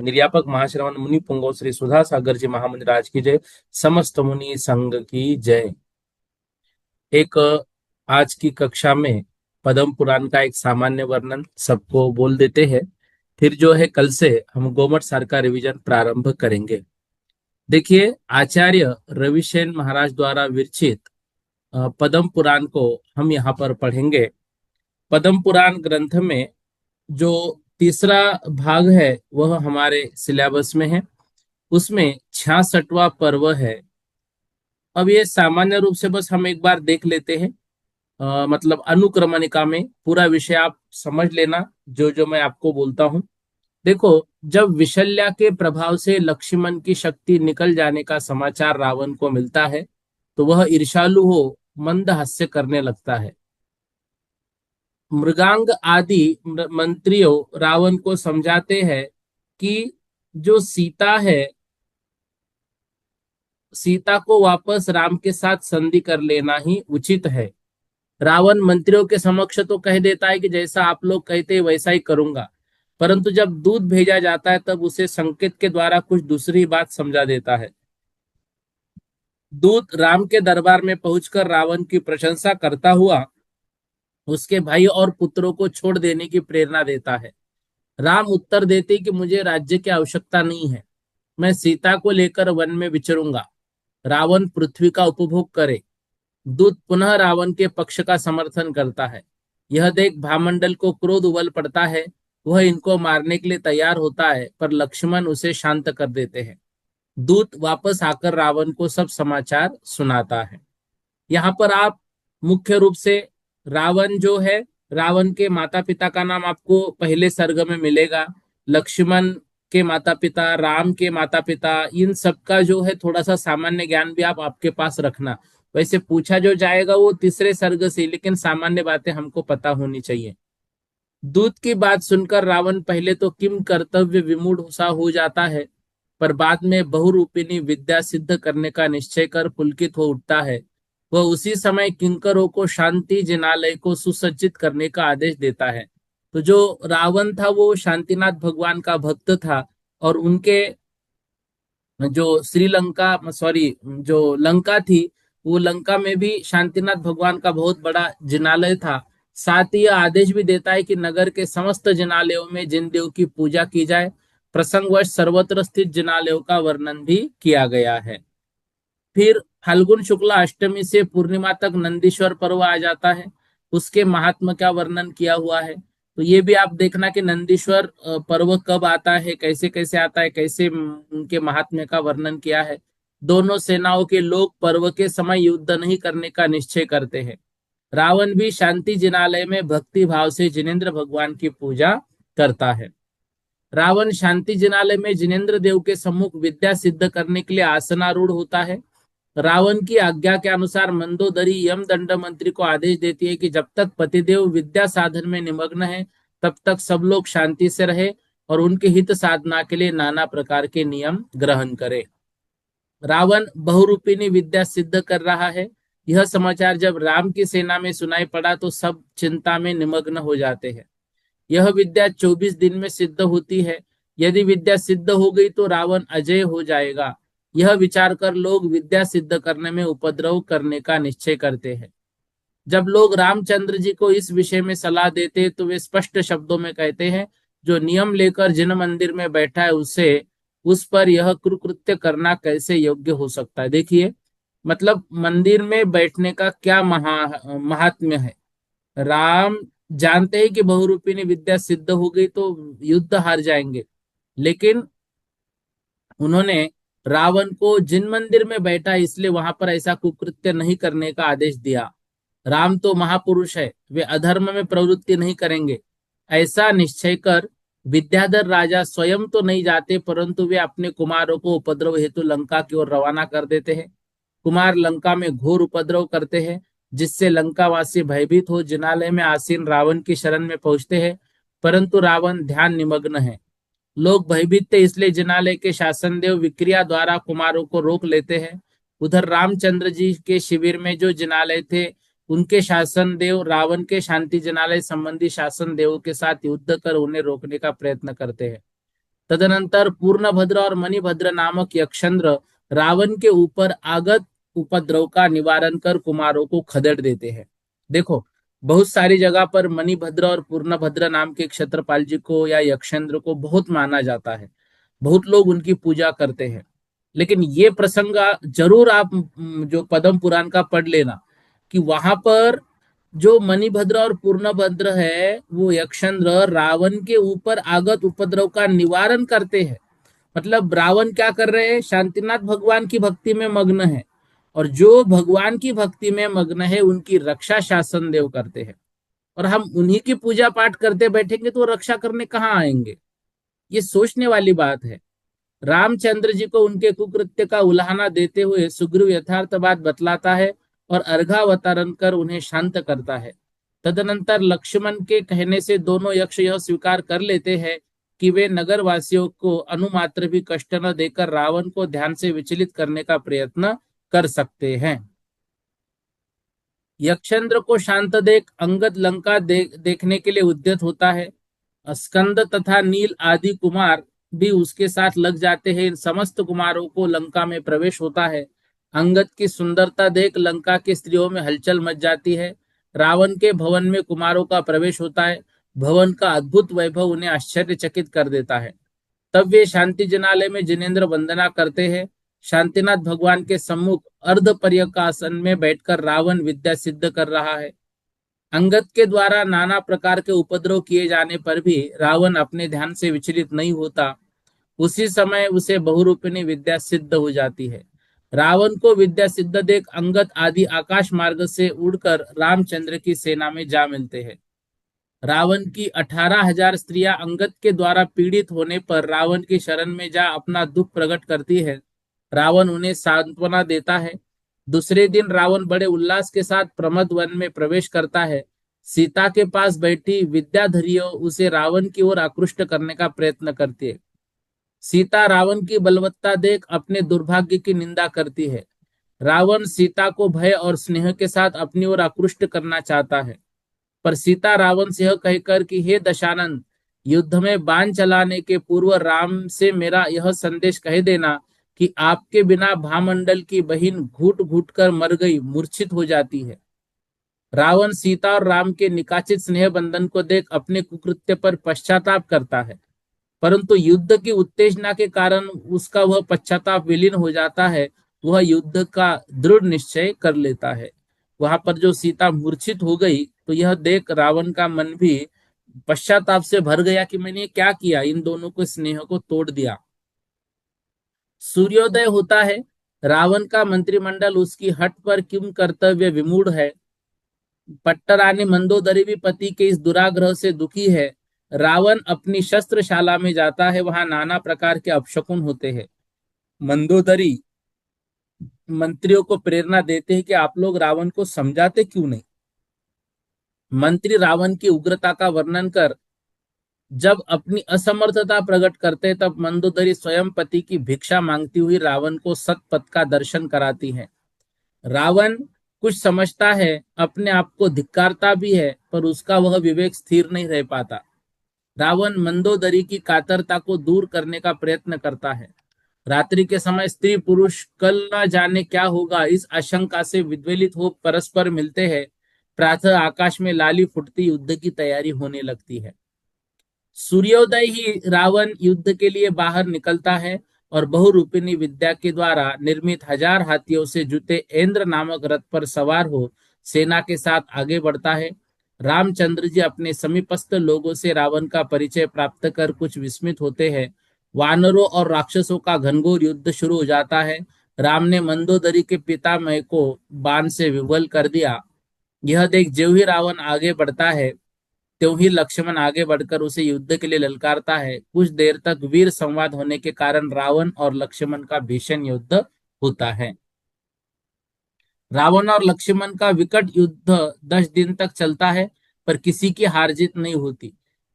निर्यापक महाश्रवण मुनि पुंगव श्री सुधा सागर जी महामंदिराज की जय। समस्त मुनि संघ की जय। एक आज की कक्षा में पद्म पुराण का एक सामान्य वर्णन सबको बोल देते हैं। फिर जो है कल से हम गोमट सार का रिवीजन प्रारंभ करेंगे। देखिए, आचार्य रविशेन महाराज द्वारा विरचित पद्म पुराण को हम यहाँ पर पढ़ेंगे। पद्म पुराण ग्रंथ में जो तीसरा भाग है वह हमारे सिलेबस में है। उसमें 66वां पर्व है। अब ये सामान्य रूप से बस हम एक बार देख लेते हैं। मतलब अनुक्रमणिका में पूरा विषय आप समझ लेना, जो जो मैं आपको बोलता हूं। देखो, जब विशल्या के प्रभाव से लक्ष्मण की शक्ति निकल जाने का समाचार रावण को मिलता है तो वह ईर्ष्यालु हो मंद हास्य करने लगता है। मृगांग आदि मंत्रियों रावण को समझाते हैं कि जो सीता है, सीता को वापस राम के साथ संधि कर लेना ही उचित है। रावण मंत्रियों के समक्ष तो कह देता है कि जैसा आप लोग कहते हैं वैसा ही करूंगा, परंतु जब दूत भेजा जाता है तब उसे संकेत के द्वारा कुछ दूसरी बात समझा देता है। दूत राम के दरबार में पहुंचकर रावण की प्रशंसा करता हुआ उसके भाई और पुत्रों को छोड़ देने की प्रेरणा देता है। राम उत्तर देते कि मुझे राज्य की आवश्यकता नहीं है, मैं सीता को लेकर वन में विचरूंगा, रावण पृथ्वी का उपभोग करे। दूत पुनः रावण के पक्ष का समर्थन करता है। यह देख भामंडल को क्रोध उबल पड़ता है। वह इनको मारने के लिए तैयार होता है, पर लक्ष्मण उसे शांत कर देते हैं। दूत वापस आकर रावण को सब समाचार सुनाता है। यहाँ पर आप मुख्य रूप से रावण जो है, रावण के माता पिता का नाम आपको पहले सर्ग में मिलेगा। लक्ष्मण के माता पिता, राम के माता पिता, इन सब का जो है थोड़ा सा सामान्य ज्ञान भी आप आपके पास रखना। वैसे पूछा जो जाएगा वो तीसरे सर्ग से, लेकिन सामान्य बातें हमको पता होनी चाहिए। दूत की बात सुनकर रावण पहले तो किम कर्तव्य विमूढ़ सा हो जाता है, पर बाद में बहुरूपिणी विद्या सिद्ध करने का निश्चय कर पुलकित हो उठता है। वह उसी समय किंकरों को शांति जिनालय को सुसज्जित करने का आदेश देता है। तो जो रावण था वो शांतिनाथ भगवान का भक्त था, और उनके जो श्रीलंका सॉरी जो लंका थी, वो लंका में भी शांतिनाथ भगवान का बहुत बड़ा जिनालय था। साथ ही यह आदेश भी देता है कि नगर के समस्त जिनालयों में जिन देव की पूजा की जाए। प्रसंगवश सर्वत्र स्थित जिनालयों का वर्णन भी किया गया है। फिर फाल्गुन शुक्ला अष्टमी से पूर्णिमा तक नंदीश्वर पर्व आ जाता है। उसके महात्म का वर्णन किया हुआ है। तो ये भी आप देखना कि नंदीश्वर पर्व कब आता है, कैसे कैसे आता है, कैसे उनके महात्म्य का वर्णन किया है। दोनों सेनाओं के लोग पर्व के समय युद्ध नहीं करने का निश्चय करते हैं। रावण भी शांति जिनालय में भक्ति भाव से जिनेन्द्र भगवान की पूजा करता है। रावण शांति जिनालय में जिनेन्द्र देव के सम्मुख विद्या सिद्ध करने के लिए आसनारूढ़ होता है। रावण की आज्ञा के अनुसार मंदोदरी यम दंड मंत्री को आदेश देती है कि जब तक पतिदेव विद्या साधन में निमग्न है तब तक सब लोग शांति से रहे और उनके हित साधना के लिए नाना प्रकार के नियम ग्रहण करे। रावण बहुरूपिणी विद्या सिद्ध कर रहा है। यह समाचार जब राम की सेना में सुनाई पड़ा तो सब चिंता में निमग्न हो जाते हैं। यह विद्या 24 दिन में सिद्ध होती है। यदि विद्या सिद्ध हो गई तो रावण अजय हो जाएगा। यह विचार कर लोग विद्या सिद्ध करने में उपद्रव करने का निश्चय करते हैं। जब लोग रामचंद्र जी को इस विषय में सलाह देते तो वे स्पष्ट शब्दों में कहते हैं, जो नियम लेकर जिन मंदिर में बैठा है उसे उस पर यह कुकृत्य करना कैसे योग्य हो सकता है। देखिए, मतलब मंदिर में बैठने का क्या महात्म्य है। राम जानते हैं कि बहुरूपिणी विद्या सिद्ध हो गई तो युद्ध हार जाएंगे, लेकिन उन्होंने रावण को जिन मंदिर में बैठा इसलिए वहां पर ऐसा कुकृत्य नहीं करने का आदेश दिया। राम तो महापुरुष है, वे अधर्म में प्रवृत्ति नहीं करेंगे। ऐसा निश्चय कर विद्याधर राजा स्वयं तो नहीं जाते, परंतु वे अपने कुमारों को उपद्रव हेतु लंका की ओर रवाना कर देते हैं। कुमार लंका में घोर उपद्रव करते हैं, जिससे लंकावासी भयभीत हो जिनालय में आसीन रावण की शरण में पहुंचते हैं। परंतु रावण ध्यान निमग्न है। लोग भयभीत थे, इसलिए जिनालय के शासन देव विक्रिया द्वारा कुमारों को रोक लेते हैं। उधर रामचंद्र जी के शिविर में जो जिनालय थे, उनके शासन देव रावण के शांति जिनालय संबंधी शासन देवों के साथ युद्ध कर उन्हें रोकने का प्रयत्न करते हैं। तदनंतर पूर्णभद्र और मणिभद्र नामक यक्षंद्र रावण के ऊपर आगत उपद्रव का निवारण कर कुमारों को खदेड़ देते हैं। देखो, बहुत सारी जगह पर मणिभद्र और पूर्णभद्र नाम के क्षत्रपाल जी को या यक्षेंद्र को बहुत माना जाता है। बहुत लोग उनकी पूजा करते हैं। लेकिन ये प्रसंग जरूर आप जो पद्म पुराण का पढ़ लेना, कि वहां पर जो मणिभद्र और पूर्णभद्र है, वो यक्षेंद्र रावण के ऊपर आगत उपद्रव का निवारण करते हैं। मतलब रावण क्या कर रहे हैं, शांतिनाथ भगवान की भक्ति में मग्न है, और जो भगवान की भक्ति में मग्न है उनकी रक्षा शासन देव करते हैं। और हम उन्हीं की पूजा पाठ करते बैठेंगे तो वो रक्षा करने कहाँ आएंगे। ये सोचने वाली बात है। रामचंद्र जी को उनके कुकृत्य का उल्हाना देते हुए सुग्रीव यथार्थ बात बतलाता है और अर्घावतरण कर उन्हें शांत करता है। तदनंतर लक्ष्मण के कहने से दोनों यक्ष यह स्वीकार कर लेते हैं कि वे नगर वासियों को अनुमात्र भी कष्ट न देकर रावण को ध्यान से विचलित करने का प्रयत्न कर सकते हैं। यक्षेंद्र को शांत देख अंगद लंका देखने के लिए उद्यत होता है। स्कंद तथा नील आदि कुमार भी उसके साथ लग जाते हैं। इन समस्त कुमारों को लंका में प्रवेश होता है। अंगद की सुंदरता देख लंका की स्त्रियों में हलचल मच जाती है। रावण के भवन में कुमारों का प्रवेश होता है। भवन का अद्भुत वैभव उन्हें आश्चर्यचकित कर देता है। तब वे शांति जनालय में जिनेन्द्र वंदना करते हैं। शांतिनाथ भगवान के सम्मुख अर्ध पर्यकासन में बैठकर रावण विद्या सिद्ध कर रहा है। अंगद के द्वारा नाना प्रकार के उपद्रव किए जाने पर भी रावण अपने ध्यान से विचलित नहीं होता। उसी समय उसे बहुरूपिणी विद्या सिद्ध हो जाती है। रावण को विद्या सिद्ध देख अंगद आदि आकाश मार्ग से उड़कर रामचंद्र की सेना में जा मिलते हैं। रावण की 18,000 स्त्रियां अंगद के द्वारा पीड़ित होने पर रावण की शरण में जा अपना दुख प्रकट करती है। रावण उन्हें सांत्वना देता है। दूसरे दिन रावण बड़े उल्लास के साथ प्रमद वन में प्रवेश करता है। सीता के पास बैठी विद्याधरियों उसे रावण की ओर आकृष्ट करने का प्रयत्न करती है। सीता रावण की बलवत्ता देख अपने दुर्भाग्य की निंदा करती है। रावण सीता को भय और स्नेह के साथ अपनी ओर आकृष्ट करना चाहता है, पर सीता रावण से यह कहकर कि हे दशानंद, युद्ध में बाण चलाने के पूर्व राम से मेरा यह संदेश कह देना कि आपके बिना भामंडल की बहिन घुट घुट कर मर गई, मूर्छित हो जाती है। रावण सीता और राम के निकाचित स्नेह बंधन को देख अपने कुकृत्य पर पश्चाताप करता है, परंतु युद्ध की उत्तेजना के कारण उसका वह पश्चाताप विलीन हो जाता है। वह युद्ध का दृढ़ निश्चय कर लेता है। वहां पर जो सीता मूर्छित हो गई, तो यह देख रावण का मन भी पश्चाताप से भर गया कि मैंने क्या किया, इन दोनों को स्नेह को तोड़ दिया। सूर्योदय होता है। रावण का मंत्रिमंडल उसकी हट पर किम कर्तव्य विमूढ़ है। पट्टरानी मंदोदरी भी पति के इस दुराग्रह से दुखी है। रावण अपनी शस्त्रशाला में जाता है। वहां नाना प्रकार के अपशकुन होते हैं। मंदोदरी मंत्रियों को प्रेरणा देते हैं कि आप लोग रावण को समझाते क्यों नहीं। मंत्री रावण की उग्रता का वर्णन कर जब अपनी असमर्थता प्रकट करते, तब मंदोदरी स्वयं पति की भिक्षा मांगती हुई रावण को सतपथ का दर्शन कराती है। रावण कुछ समझता है, अपने आप को धिक्कारता भी है, पर उसका वह विवेक स्थिर नहीं रह पाता। रावण मंदोदरी की कातरता को दूर करने का प्रयत्न करता है। रात्रि के समय स्त्री पुरुष कल न जाने क्या होगा, इस आशंका से विद्वेलित हो परस्पर मिलते हैं। प्रातः आकाश में लाली फुटती युद्ध की तैयारी होने लगती है। सूर्योदय ही रावण युद्ध के लिए बाहर निकलता है और बहुरूपिणी विद्या के द्वारा निर्मित 1000 हाथियों से जुते इंद्र नामक रथ पर सवार हो सेना के साथ आगे बढ़ता है। रामचंद्र जी अपने समीपस्थ लोगों से रावण का परिचय प्राप्त कर कुछ विस्मित होते हैं। वानरों और राक्षसों का घनघोर युद्ध शुरू हो जाता है। राम ने मंदोदरी के पितामह को बाण से विवल कर दिया। यह देख जो ही रावण आगे बढ़ता है, त्यों ही लक्ष्मण आगे बढ़कर उसे युद्ध के लिए ललकारता है। कुछ देर तक वीर संवाद होने के कारण रावण और लक्ष्मण का भीषण युद्ध होता है। रावण और लक्ष्मण का विकट युद्ध 10 दिन तक चलता है, पर किसी की हार जीत नहीं होती।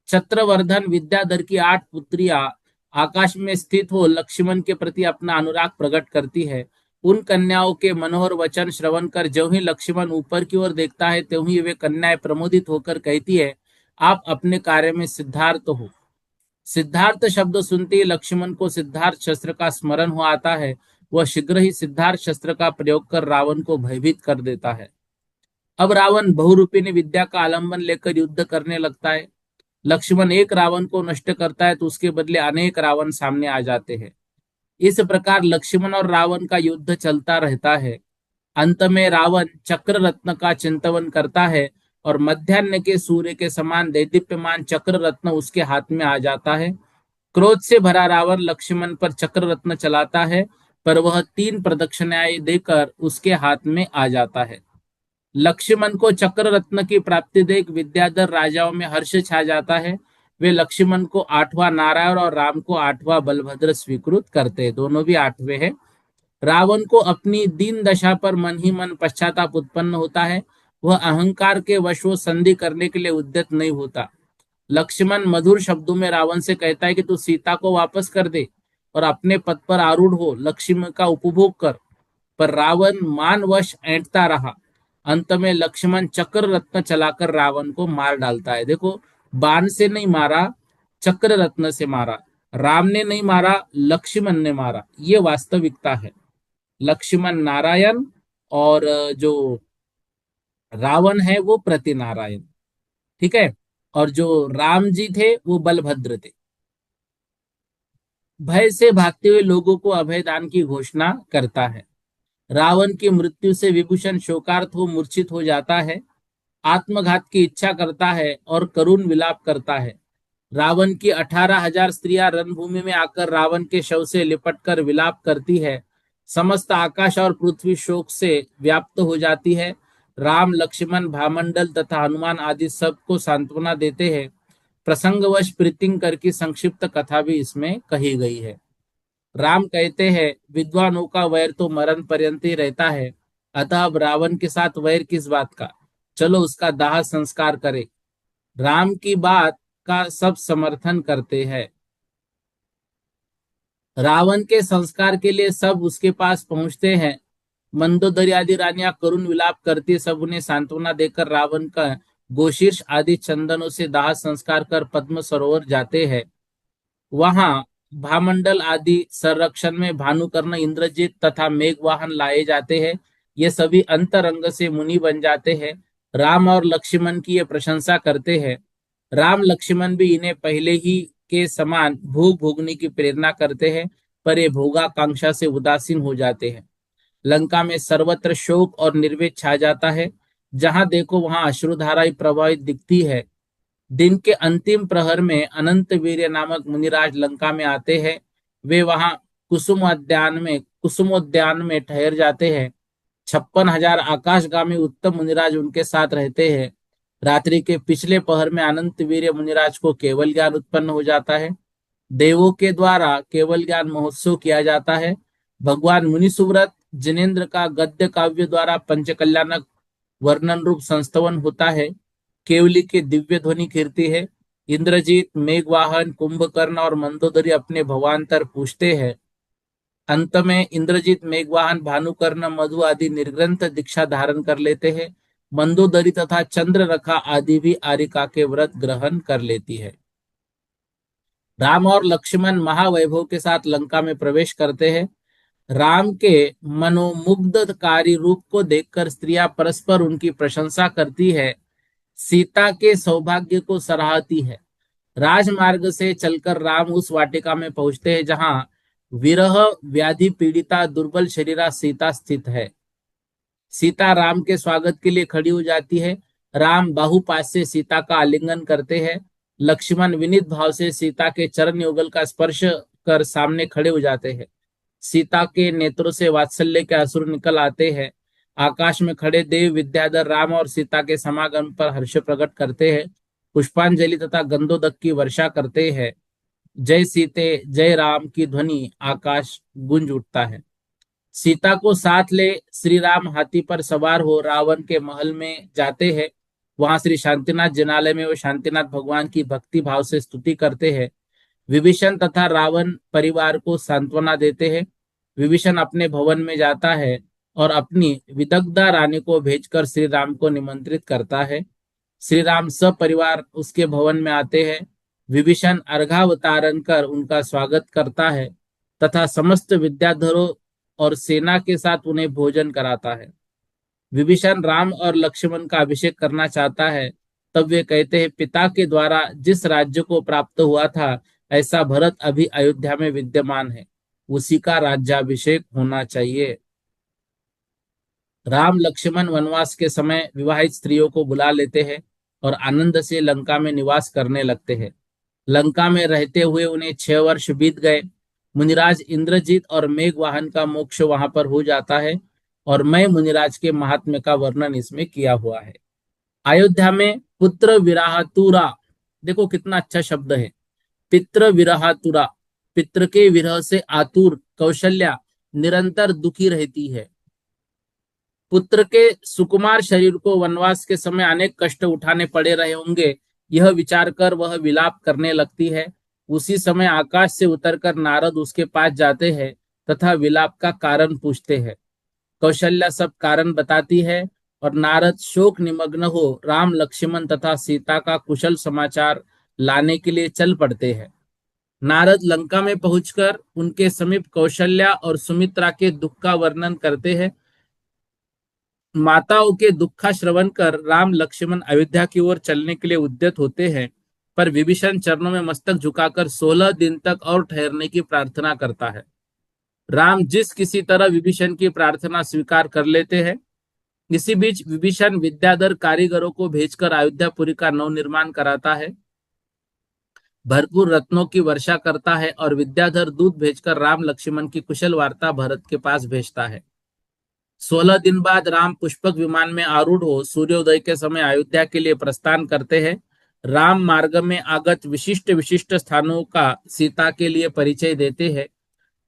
चत्रवर्धन विद्याधर की 8 पुत्रियां आकाश में स्थित हो लक्ष्मण के प्रति अपना अनुराग प्रकट करती है। उन कन्याओं के मनोहर वचन श्रवण कर ज्यों ही लक्ष्मण ऊपर की ओर देखता है, त्यों ही वे कन्याएं प्रमोदित होकर कहती है, आप अपने कार्य में सिद्धार्थ हो। सिद्धार्थ शब्द सुनते ही लक्ष्मण को सिद्धार्थ शस्त्र का स्मरण हो आता है। वह शीघ्र ही सिद्धार्थ शस्त्र का प्रयोग कर रावण को भयभीत कर देता है। अब रावण बहुरूपिणी विद्या का आलंबन लेकर युद्ध करने लगता है। लक्ष्मण एक रावण को नष्ट करता है तो उसके बदले अनेक रावण सामने आ जाते हैं। इस प्रकार लक्ष्मण और रावण का युद्ध चलता रहता है। अंत में रावण चक्र रत्न का चिंतवन करता है और मध्याह्न के सूर्य के समान देदीप्यमान चक्र रत्न उसके हाथ में आ जाता है। क्रोध से भरा रावण लक्ष्मण पर चक्र रत्न चलाता है, पर वह 3 प्रदक्षिणाएं देकर उसके हाथ में आ जाता है। लक्ष्मण को चक्र रत्न की प्राप्ति देख विद्याधर राजाओं में हर्ष छा जाता है। वे लक्ष्मण को 8वां नारायण और राम को 8वां बलभद्र स्वीकृत करते हैं। दोनों भी 8वें हैं। रावण को अपनी दीन दशा पर मन ही मन पश्चाताप उत्पन्न होता है। वह अहंकार के वश वो संधि करने के लिए उद्यत नहीं होता। लक्ष्मण मधुर शब्दों में रावण से कहता है कि तू सीता को वापस कर दे और अपने पद पर आरूढ़ हो लक्ष्मण का उपभोग कर। पर रावण मानवश ऐंठता रहा। अंत में लक्ष्मण चक्र रत्न चलाकर रावण को मार डालता है। देखो, बाण से नहीं मारा, चक्र रत्न से मारा। राम ने नहीं मारा, लक्ष्मण ने मारा। ये वास्तविकता है। लक्ष्मण नारायण और जो रावण है वो प्रति नारायण। ठीक है। और जो राम जी थे वो बलभद्र थे। भय से भागते हुए लोगों को अभयदान की घोषणा करता है। रावण की मृत्यु से विभूषण शोकार्त हो मूर्छित हो जाता है। आत्मघात की इच्छा करता है और करुण विलाप करता है। रावण की 18,000 स्त्रियां रणभूमि में आकर रावण के शव से लिपटकर विलाप करती है। समस्त आकाश और पृथ्वी शोक से व्याप्त हो जाती है। राम लक्ष्मण भामंडल तथा हनुमान आदि सबको सांत्वना देते हैं। प्रसंगवश प्रीतिंकर की संक्षिप्त कथा भी इसमें कही गई है। राम कहते हैं, विद्वानों का वैर तो मरण पर्यंत ही रहता है, अतः अब रावण के साथ वैर किस बात का, चलो उसका दाह संस्कार करें। राम की बात का सब समर्थन करते हैं। रावण के संस्कार के लिए सब उसके पास पहुंचते हैं। मंदोदरी आदि रानियां करुण विलाप करती, सब उन्हें सांत्वना देकर रावण का गोशीर्ष आदि चंदनों से दाह संस्कार कर पद्म सरोवर जाते हैं। वहां भामंडल आदि संरक्षण में भानुकर्ण, इंद्रजीत तथा मेघवाहन लाए जाते हैं। ये सभी अंतरंग से मुनि बन जाते हैं। राम और लक्ष्मण की ये प्रशंसा करते हैं। राम लक्ष्मण भी इन्हें पहले ही के समान भोग भोगने की प्रेरणा करते हैं, पर ये भोगाकांक्षा से उदासीन हो जाते हैं। लंका में सर्वत्र शोक और निर्वेद छा जाता है। जहां देखो वहां अश्रुधारा ही प्रवाहित दिखती है। दिन के अंतिम प्रहर में अनंत वीर्य नामक मुनिराज लंका में आते हैं। वे वहां कुसुमोद्यान में ठहर जाते हैं। 56,000 आकाशगामी उत्तम मुनिराज उनके साथ रहते हैं। रात्रि के पिछले पहर में अनंत वीर्य मुनिराज को केवल ज्ञान उत्पन्न हो जाता है। देवों के द्वारा केवल ज्ञान महोत्सव किया जाता है। भगवान मुनिसुव्रत जिनेन्द्र का गद्य काव्य द्वारा पंचकल्याणक वर्णन रूप संस्तवन होता है। केवली की दिव्य ध्वनि कीर्ति है। इंद्रजीत, मेघवाहन, कुंभकर्ण और मंदोदरी अपने भवांतर पूछते हैं। अंत में इंद्रजीत, मेघवाहन, भानुकर्ण, मधु आदि निर्ग्रंथ दीक्षा धारण कर लेते हैं। मंदोदरी तथा चंद्ररखा आदि भी आरिका के व्रत ग्रहण कर लेती है। राम और लक्ष्मण महावैभव के साथ लंका में प्रवेश करते हैं। राम के मनोमुग्धकारी रूप को देखकर स्त्रियां परस्पर उनकी प्रशंसा करती है। सीता के सौभाग्य को सराहती है। राजमार्ग से चलकर राम उस वाटिका में पहुंचते हैं जहां विरह व्याधि पीड़िता दुर्बल शरीरा सीता स्थित है। सीता राम के स्वागत के लिए खड़ी हो जाती है। राम बाहुपास से सीता का आलिंगन करते हैं। लक्ष्मण विनीत भाव से सीता के चरण युगल का स्पर्श कर सामने खड़े हो जाते हैं। सीता के नेत्रों से वात्सल्य के अश्रु निकल आते हैं। आकाश में खड़े देव विद्याधर राम और सीता के समागम पर हर्ष प्रकट करते हैं। पुष्पांजलि तथा गंधोदक की वर्षा करते हैं। जय सीते जय राम की ध्वनि आकाश गूंज उठता है। सीता को साथ ले श्री राम हाथी पर सवार हो रावण के महल में जाते हैं। वहां श्री शांतिनाथ जिनालय में वो शांतिनाथ भगवान की भक्ति भाव से स्तुति करते हैं। विभीषण तथा रावण परिवार को सांत्वना देते हैं। विभीषण अपने भवन में जाता है और अपनी विदग्धा रानी को भेजकर श्री राम को निमंत्रित करता है। श्री राम सपरिवार उसके भवन में आते हैं। विभीषण अर्घावतारण कर उनका स्वागत करता है तथा समस्त विद्याधरों और सेना के साथ उन्हें भोजन कराता है। विभीषण राम और लक्ष्मण का अभिषेक करना चाहता है। तब वे कहते हैं, पिता के द्वारा जिस राज्य को प्राप्त हुआ था ऐसा भरत अभी अयोध्या में विद्यमान है, उसी का राज्याभिषेक होना चाहिए। राम लक्ष्मण वनवास के समय विवाहित स्त्रियों को बुला लेते हैं और आनंद से लंका में निवास करने लगते हैं। लंका में रहते हुए उन्हें 6 वर्ष बीत गए। मुनिराज इंद्रजीत और मेघवाहन का मोक्ष वहां पर हो जाता है और मैं मुनिराज के महात्म्य का वर्णन इसमें किया हुआ है। अयोध्या में पुत्र विराहतुरा, देखो कितना अच्छा शब्द है, पितृ विराहतुरा, पितृ के विरह से आतुर कौशल्या निरंतर दुखी रहती है। पुत्र के सुकुमार शरीर को वनवास के समय अनेक कष्ट उठाने पड़े रहे होंगे, यह विचार कर वह विलाप करने लगती है। उसी समय आकाश से उतरकर नारद उसके पास जाते हैं तथा विलाप का कारण पूछते हैं। कौशल्या सब कारण बताती है और नारद शोक निमग्न हो राम लक्ष्मण तथा सीता का कुशल समाचार लाने के लिए चल पड़ते हैं। नारद लंका में पहुंचकर उनके समीप कौशल्या और सुमित्रा के दुख का वर्णन करते हैं। माताओं के दुख का श्रवण कर राम लक्ष्मण अयोध्या की ओर चलने के लिए उद्यत होते हैं, पर विभीषण चरणों में मस्तक झुकाकर 16 दिन तक और ठहरने की प्रार्थना करता है। राम जिस किसी तरह विभीषण की प्रार्थना स्वीकार कर लेते हैं। इसी बीच विभीषण विद्याधर कारीगरों को भेजकर अयोध्यापुरी का नवनिर्माण कराता है, भरपूर रत्नों की वर्षा करता है और विद्याधर दूत भेजकर राम लक्ष्मण की कुशल वार्ता भरत के पास भेजता है। 16 दिन बाद राम पुष्पक विमान में आरूढ़ हो सूर्योदय के समय अयोध्या के लिए प्रस्थान करते हैं। राम मार्ग में आगत विशिष्ट विशिष्ट स्थानों का सीता के लिए परिचय देते हैं।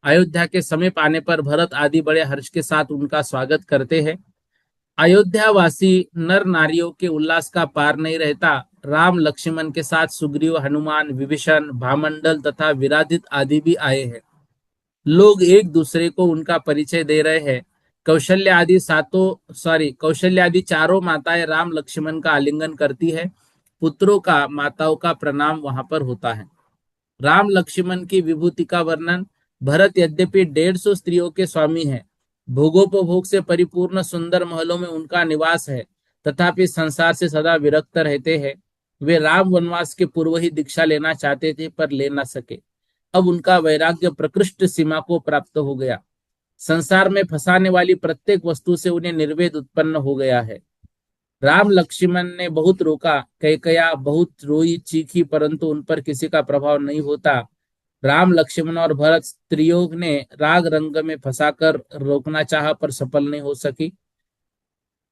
अयोध्या के समीप आने पर भरत आदि बड़े हर्ष के साथ उनका स्वागत करते हैं। अयोध्यावासी नर नारियों के उल्लास का पार नहीं रहता। राम लक्ष्मण के साथ सुग्रीव, हनुमान, विभीषण, भामंडल तथा विराजित आदि भी आए हैं। लोग एक दूसरे को उनका परिचय दे रहे हैं। कौशल्या आदि चारों माताएं राम लक्ष्मण का आलिंगन करती है। पुत्रों का माताओं का प्रणाम वहां पर होता है। राम लक्ष्मण की विभूति का वर्णन। भरत यद्यपि 150 स्त्रियों के स्वामी हैं, भोगोपभोग से परिपूर्ण सुंदर महलों में उनका निवास है, तथापि संसार से सदा विरक्त रहते हैं। वे राम वनवास के पूर्व ही दीक्षा लेना चाहते थे पर ले न सके। अब उनका वैराग्य प्रकृष्ट सीमा को प्राप्त हो गया। संसार में फंसाने वाली प्रत्येक वस्तु से उन्हें निर्वेद उत्पन्न हो गया है। राम लक्ष्मण ने बहुत रोका, कैकया बहुत रोई चीखी, परंतु उन पर किसी का प्रभाव नहीं होता। राम लक्ष्मण और भरत स्त्रियों ने राग रंग में फंसाकर रोकना चाहा पर सफल नहीं हो सकी।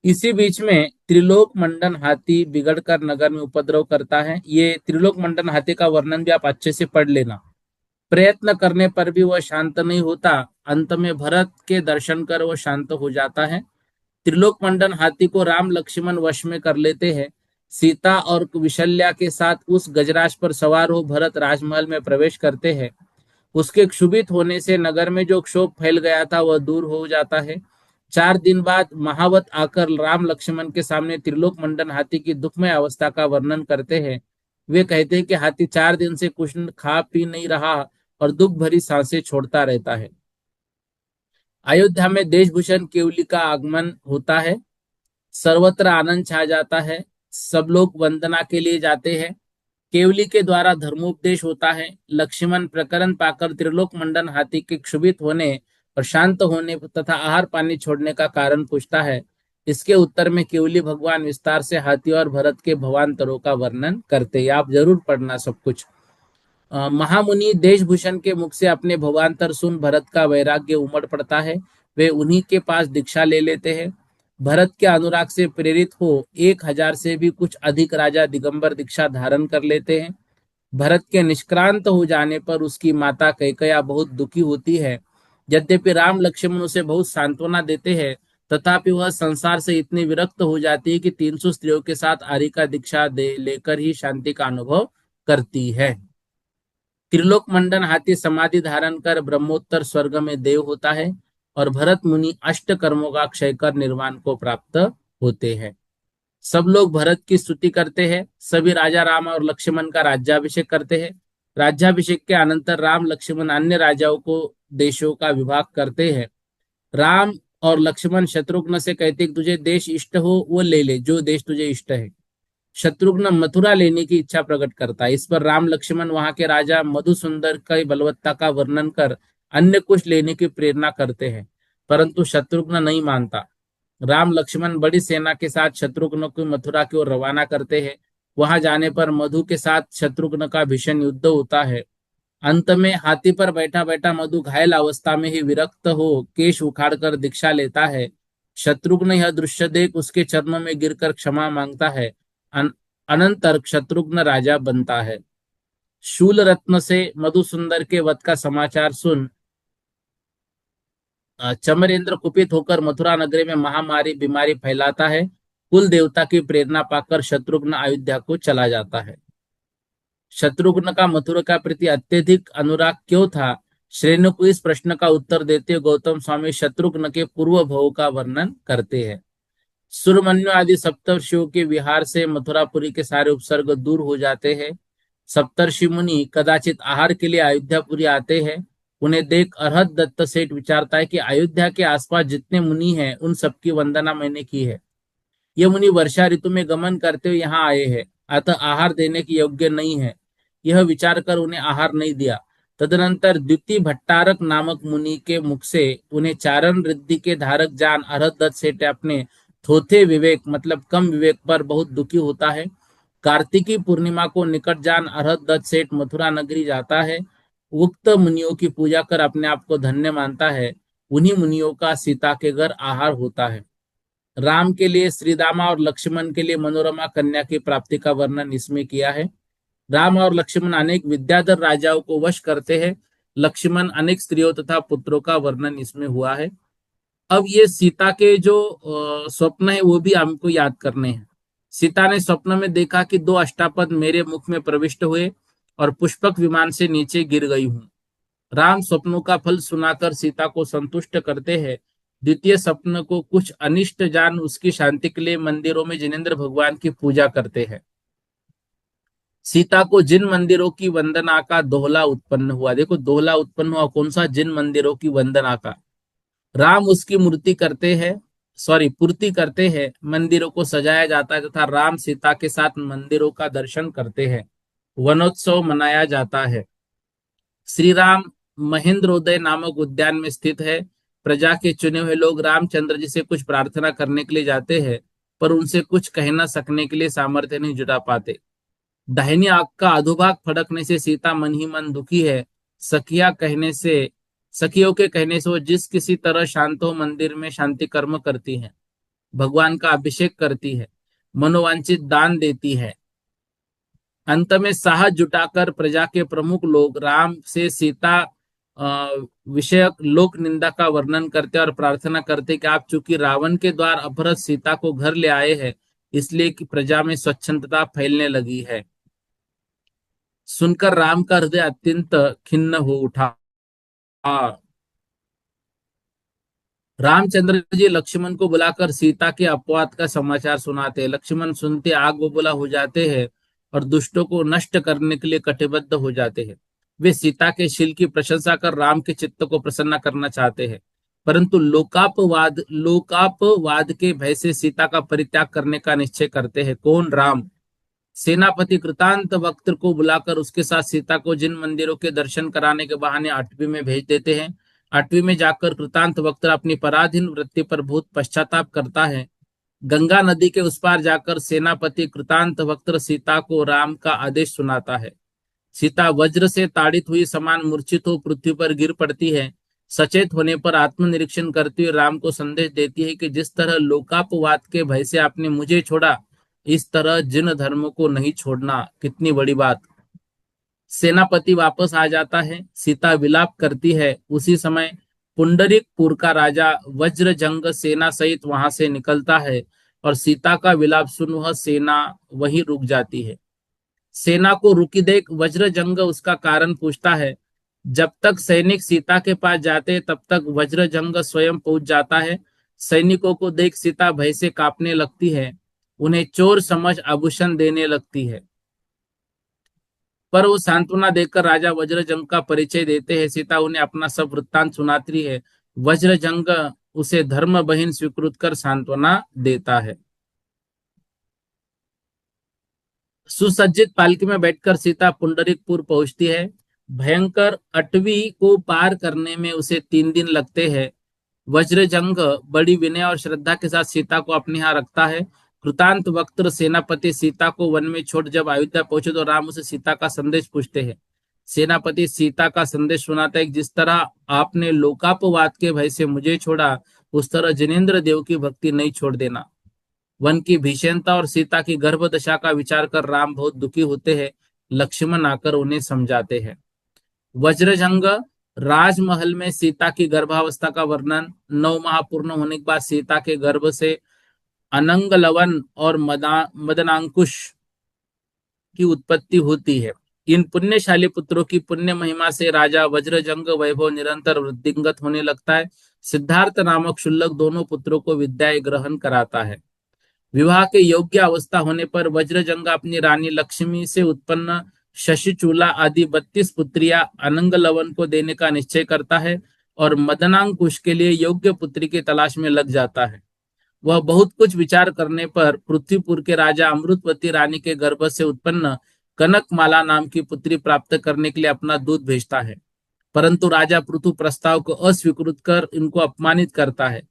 इसी बीच में त्रिलोक मंडन हाथी बिगड़कर नगर में उपद्रव करता है। ये त्रिलोक मंडन हाथी का वर्णन भी आप अच्छे से पढ़ लेना। प्रयत्न करने पर भी वह शांत नहीं होता। अंत में भरत के दर्शन कर वह शांत हो जाता है। त्रिलोक मंडन हाथी को राम लक्ष्मण वश में कर लेते हैं। सीता और विशल्या के साथ उस गजराज पर सवार हो भरत राजमहल में प्रवेश करते हैं। उसके क्षुभित होने से नगर में जो क्षोभ फैल गया था वह दूर हो जाता है। 4 दिन बाद महावत आकर राम लक्ष्मण के सामने त्रिलोक मंडन हाथी की दुखमय अवस्था का वर्णन करते हैं। वे कहते हैं कि हाथी 4 दिन से कुछ खा पी नहीं रहा और दुख भरी सांसें छोड़ता रहता है। अयोध्या में देशभूषण केवली का आगमन होता है। सर्वत्र आनंद छा जाता है। सब लोग वंदना के लिए जाते हैं। केवली के द्वारा धर्मोपदेश होता है। लक्ष्मण प्रकरण पाकर त्रिलोक मंडन हाथी के क्षुभित होने और शांत होने तथा आहार पानी छोड़ने का कारण पूछता है। इसके उत्तर में केवली भगवान विस्तार से हाथी और भरत के भवांतरों का वर्णन करते हैं। आप जरूर पढ़ना सब कुछ। महामुनि देशभूषण के मुख से अपने भवांतर सुन भरत का वैराग्य उमड़ पड़ता है। वे उन्हीं के पास दीक्षा ले लेते हैं। भरत के अनुराग से प्रेरित हो 1,000 से भी कुछ अधिक राजा दिगंबर दीक्षा धारण कर लेते हैं। भरत के निष्क्रांत हो जाने पर उसकी माता कैकेयी बहुत दुखी होती है। यद्यपि राम लक्ष्मण उसे बहुत सांत्वना देते हैं, तथापि वह संसार से इतनी विरक्त हो जाती है कि 300 स्त्रियों के साथ आर्यिका दीक्षा दे लेकर ही शांति का अनुभव करती है। त्रिलोक मंडन हाथी समाधि धारण कर ब्रह्मोत्तर स्वर्ग में देव होता है और भरत मुनि अष्ट कर्मों का क्षय कर निर्वाण को प्राप्त होते हैं। सब लोग भरत की स्तुति करते हैं। सभी राजा राम और लक्ष्मण का राज्याभिषेक करते हैं। राज्याभिषेक के अनंतर राम लक्ष्मण अन्य राजाओं को देशों का विभाग करते हैं। राम और लक्ष्मण शत्रुघ्न से कहते कि तुझे देश इष्ट हो वो ले ले, जो देश तुझे इष्ट है। शत्रुघ्न मथुरा लेने की इच्छा प्रकट करता है। इस पर राम लक्ष्मण वहां के राजा मधुसुंदर की बलवत्ता का वर्णन कर अन्य कुछ लेने की प्रेरणा करते हैं, परंतु शत्रुघ्न नहीं मानता। राम लक्ष्मण बड़ी सेना के साथ शत्रुघ्न को मथुरा की ओर रवाना करते हैं। वहां जाने पर मधु के साथ शत्रुघ्न का भीषण युद्ध होता है। अंत में हाथी पर बैठा बैठा मधु घायल अवस्था में ही विरक्त हो केश उखाड़कर दीक्षा लेता है। शत्रुघ्न यह दृश्य देख उसके चरणों में गिरकर क्षमा मांगता है। अनंतर शत्रुघ्न राजा बनता है। शूल रत्न से मधुसुंदर के वध का समाचार सुन चमरेंद्र कुपित होकर मथुरा नगरी में महामारी बीमारी फैलाता है। कुल देवता की प्रेरणा पाकर शत्रुघ्न अयोध्या को चला जाता है। शत्रुघ्न का मथुरा का प्रति अत्यधिक अनुराग क्यों था? श्रेणु को इस प्रश्न का उत्तर देते हुए गौतम स्वामी शत्रुघ्न के पूर्व भव का वर्णन करते हैं। सुरमन्यु आदि सप्तर्षियों के विहार से मथुरापुरी के सारे उपसर्ग दूर हो जाते हैं। सप्तर्षि मुनि कदाचित आहार के लिए अयोध्यापुरी आते हैं। उन्हें देख अरहत दत्त सेठ विचारता है कि अयोध्या के आसपास जितने मुनि हैं उन सबकी वंदना मैंने की है। ये मुनि वर्षा ऋतु में गमन करते हुए यहाँ आए हैं, अतः आहार देने के योग्य नहीं है। यह विचार कर उन्हें आहार नहीं दिया। तदनंतर द्वितीय भट्टारक नामक मुनि के मुख से उन्हें चारण रिद्धि के धारक जान अरहत दत्त सेठ अपने थोथे विवेक मतलब कम विवेक पर बहुत दुखी होता है। कार्तिकी पूर्णिमा को निकट जान अरहत दत्त सेठ मथुरा नगरी जाता है। उक्त मुनियों की पूजा कर अपने आप को धन्य मानता है। उन्हीं मुनियों का सीता के घर आहार होता है। राम के लिए श्रीदामा और लक्ष्मण के लिए मनोरमा कन्या की प्राप्ति का वर्णन इसमें किया है। राम और लक्ष्मण अनेक विद्याधर राजाओं को वश करते हैं। लक्ष्मण अनेक स्त्रियों तथा पुत्रों का वर्णन इसमें हुआ है। अब ये सीता के जो स्वप्न है वो भी हमको याद करने हैं। सीता ने स्वप्न में देखा कि दो अष्टापद मेरे मुख में प्रविष्ट हुए और पुष्पक विमान से नीचे गिर गई हूं। राम स्वप्नों का फल सुनाकर सीता को संतुष्ट करते हैं। द्वितीय स्वप्न को कुछ अनिष्ट जान उसकी शांति के लिए मंदिरों में जिनेंद्र भगवान की पूजा करते हैं। सीता को जिन मंदिरों की वंदना का दोहला उत्पन्न हुआ, देखो दोहला उत्पन्न हुआ कौन सा? जिन मंदिरों की वंदना का। राम उसकी मूर्ति करते हैं, सॉरी पूर्ति करते हैं। मंदिरों को सजाया जाता है तथा राम सीता के साथ मंदिरों का दर्शन करते हैं। वनोत्सव मनाया जाता है। श्री राम महेंद्रोदय नामक उद्यान में स्थित है। प्रजा के चुने हुए लोग रामचंद्र जी से कुछ प्रार्थना करने के लिए जाते हैं, पर उनसे कुछ कह न सकने के लिए सामर्थ्य नहीं जुटा पाते। दाहिनी आंख का अधोभाग फड़कने से सीता मन ही मन दुखी है। सखिया कहने से सखियों के कहने से वो जिस किसी तरह शांत हो मंदिर में शांति कर्म करती है, भगवान का अभिषेक करती है, मनोवांछित दान देती है। अंत में साहस जुटाकर प्रजा के प्रमुख लोग राम से सीता विषयक लोक निंदा का वर्णन करते और प्रार्थना करते कि आप चूंकि रावण के द्वार अपहृत सीता को घर ले आए हैं, इसलिए कि प्रजा में स्वच्छंदता फैलने लगी है। सुनकर राम का हृदय अत्यंत खिन्न हो उठा। रामचंद्र जी लक्ष्मण को बुलाकर सीता के अपवाद का समाचार सुनाते हैं। लक्ष्मण सुनते आग बबूला हो जाते हैं और दुष्टों को नष्ट करने के लिए कटिबद्ध हो जाते हैं। वे सीता के शील की प्रशंसा कर राम के चित्त को प्रसन्न करना चाहते हैं, परंतु लोकापवाद के भय से सीता का परित्याग करने का निश्चय करते हैं। कौन? राम। सेनापति कृतांत वक्त को बुलाकर उसके साथ सीता को जिन मंदिरों के दर्शन कराने के बहाने अटवी में भेज देते हैं। अटवी में जाकर कृतांत वक्त अपनी पराधीन वृत्ति पर बहुत पश्चाताप करता है। गंगा नदी के उस पार जाकर सेनापति कृतांत वक्त सीता को राम का आदेश सुनाता है। सीता वज्र से ताड़ित हुई समान मूर्छित हो पृथ्वी पर गिर पड़ती है। सचेत होने पर आत्मनिरीक्षण करते हुए राम को संदेश देती है कि जिस तरह लोकापवाद के भय से आपने मुझे छोड़ा, इस तरह जिन धर्मों को नहीं छोड़ना। कितनी बड़ी बात। सेनापति वापस आ जाता है, सीता विलाप करती है। उसी समय पुंडरीकपुर का राजा वज्रजंग सेना सहित वहां से निकलता है और सीता का विलाप सुन वह सेना वहीं रुक जाती है। सेना को रुकी देख वज्रजंग उसका कारण पूछता है। जब तक सैनिक सीता के पास जाते तब तक वज्रजंग स्वयं पहुंच जाता है। सैनिकों को देख सीता भय से कांपने लगती है, उन्हें चोर समझ आभूषण देने लगती है। पर वो सांत्वना देकर राजा वज्रजंग का परिचय देते हैं। सीता उन्हें अपना सब वृत्तांत सुनाती है। वज्रजंग उसे धर्म बहिन स्वीकृत कर सांत्वना देता है। सुसज्जित पालकी में बैठकर सीता पुंडरीकपुर पहुंचती है। भयंकर अटवी को पार करने में उसे 3 दिन लगते हैं। वज्रजंग बड़ी विनय और श्रद्धा के साथ सीता को अपने यहाँ रखता है। कृतांत वक्त सेनापति सीता को वन में छोड़ जब अयोध्या पहुंचे तो राम उसे सीता का संदेश पूछते हैं। सेनापति सीता का संदेश सुनाता है कि जिस तरह आपने लोकापवाद के भय से मुझे छोड़ा, उस तरह जिनेन्द्र देव की भक्ति नहीं छोड़ देना। वन की भीषणता और सीता की गर्भदशा का विचार कर राम बहुत दुखी होते हैं। लक्ष्मण आकर उन्हें समझाते हैं। वज्रजंग राजमहल में सीता की गर्भावस्था का वर्णन। 9 माह पूर्ण होने के बाद सीता के गर्भ से अनंग लवन और मदनांकुश की उत्पत्ति होती है। इन पुण्यशाली पुत्रों की पुण्य महिमा से राजा वज्रजंग वैभव निरंतर वृद्धिंगत होने लगता है। सिद्धार्थ नामक शुल्लक दोनों पुत्रों को विद्या ग्रहण कराता है। विवाह के योग्य अवस्था होने पर वज्रजंग अपनी रानी लक्ष्मी से उत्पन्न शशिचूला आदि 32 पुत्रियां अनंग लवन को देने का निश्चय करता है और मदनांकुश के लिए योग्य पुत्री की तलाश में लग जाता है। वह बहुत कुछ विचार करने पर पृथ्वीपुर के राजा अमृतवती रानी के गर्भ से उत्पन्न कनकमाला नाम की पुत्री प्राप्त करने के लिए अपना दूत भेजता है। परंतु राजा पृथु प्रस्ताव को अस्वीकृत कर इनको अपमानित करता है।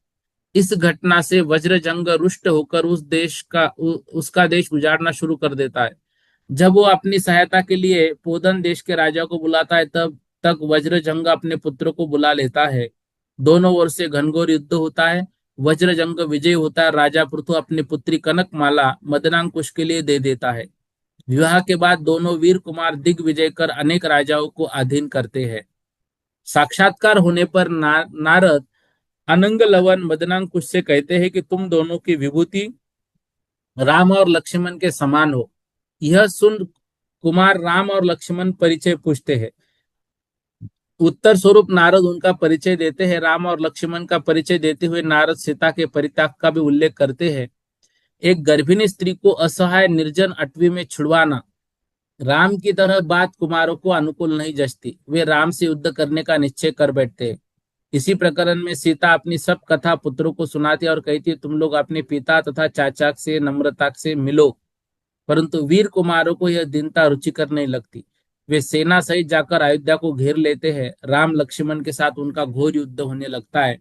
इस घटना से वज्रजंग रुष्ट होकर उसका देश उजाड़ना शुरू कर देता है। जब वो अपनी सहायता के लिए पोदन देश के राजा को बुलाता है तब तक वज्रजंग अपने पुत्र को बुला लेता है। दोनों ओर से घनघोर युद्ध होता है। वज्रजंग विजय होता है। राजा पृथु अपनी पुत्री कनकमाला मदनांकुश के लिए दे देता है। विवाह के बाद दोनों वीर कुमार दिग्विजय कर अनेक राजाओं को अधीन करते हैं। साक्षात्कार होने पर नारद अनंग लवन मदनांकुश से कहते हैं कि तुम दोनों की विभूति राम और लक्ष्मण के समान हो। यह सुन कुमार राम और लक्ष्मण परिचय पूछते हैं। उत्तर स्वरूप नारद उनका परिचय देते हैं। राम और लक्ष्मण का परिचय देते हुए नारद सीता के परित्याग का भी उल्लेख करते हैं। एक गर्भिणी स्त्री को असहाय निर्जन अटवी में छुड़वाना राम की तरह बात कुमारों को अनुकूल नहीं जचती। वे राम से युद्ध करने का निश्चय कर बैठते हैं। इसी प्रकरण में सीता अपनी सब कथा पुत्रों को सुनाती और कहती है, तुम लोग अपने पिता तथा चाचा से नम्रता से मिलो। परंतु वीर कुमारों को यह दीनता रुचिकर नहीं लगती। वे सेना सहित जाकर अयोध्या को घेर लेते हैं। राम लक्ष्मण के साथ उनका घोर युद्ध होने लगता है।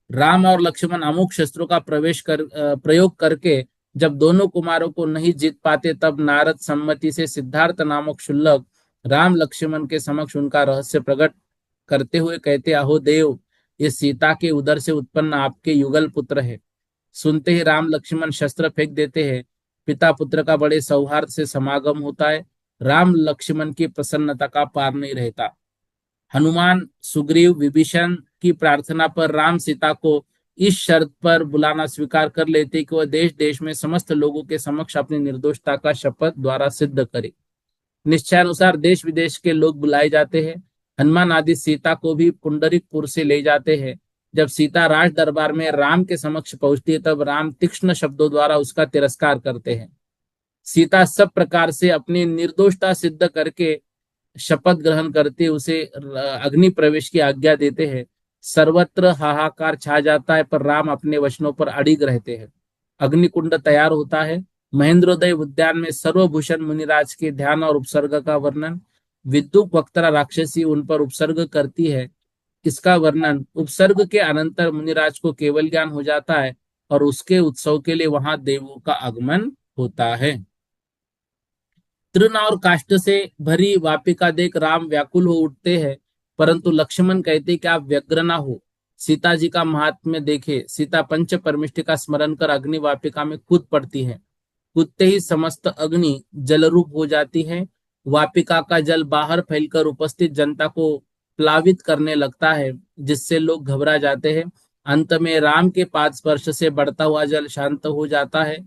राम और लक्ष्मण अमुक शस्त्रों का प्रयोग करके जब दोनों कुमारों को नहीं जीत पाते तब नारद सम्मति से सिद्धार्थ नामक शुल्लक राम लक्ष्मण के समक्ष उनका रहस्य प्रकट करते हुए कहते, अहो देव, ये सीता के उदर से उत्पन्न आपके युगल पुत्र है। सुनते ही राम लक्ष्मण शस्त्र फेंक देते हैं। पिता पुत्र का बड़े सौहार्द से समागम होता है। राम लक्ष्मण की प्रसन्नता का पार नहीं रहता। हनुमान सुग्रीव विभीषण की प्रार्थना पर राम सीता को इस शर्त पर बुलाना स्वीकार कर लेते कि वह देश देश में समस्त लोगों के समक्ष अपनी निर्दोषता का शपथ द्वारा सिद्ध करे। निश्चयानुसार देश विदेश के लोग बुलाए जाते हैं। हनुमान आदि सीता को भी पुंडरीकपुर से ले जाते हैं। जब सीता राज दरबार में राम के समक्ष पहुंचती है तब राम तीक्ष्ण शब्दों द्वारा उसका तिरस्कार करते हैं। सीता सब प्रकार से अपनी निर्दोषता सिद्ध करके शपथ ग्रहण करते उसे अग्नि प्रवेश की आज्ञा देते हैं। सर्वत्र हाहाकार छा जाता है पर राम अपने वचनों पर अड़िग रहते हैं। अग्निकुंड तैयार होता है। महेंद्रोदय उद्यान में सर्वभूषण मुनिराज के ध्यान और उपसर्ग का वर्णन। विद्युत वक्तरा राक्षसी उन पर उपसर्ग करती है। इसका वर्णन। उपसर्ग के अनंतर मुनिराज को केवल ज्ञान हो जाता है और उसके उत्सव के लिए वहां देवों का आगमन होता है। तृण और काष्ठ से भरी वापिका देख राम व्याकुल हो उठते हैं। परंतु लक्ष्मण कहते कि आप व्यग्र ना हो, सीता जी का महात्म्य देखे। सीता पंच परमिष्टि का स्मरण कर अग्नि वाटिका में कूद पड़ती है। कूदते ही समस्त अग्नि जलरूप हो जाती है। वापिका का जल बाहर फैलकर उपस्थित जनता को प्लावित करने लगता है, जिससे लोग घबरा जाते हैं। अंत में राम के पाद स्पर्श से बढ़ता हुआ जल शांत हो जाता है।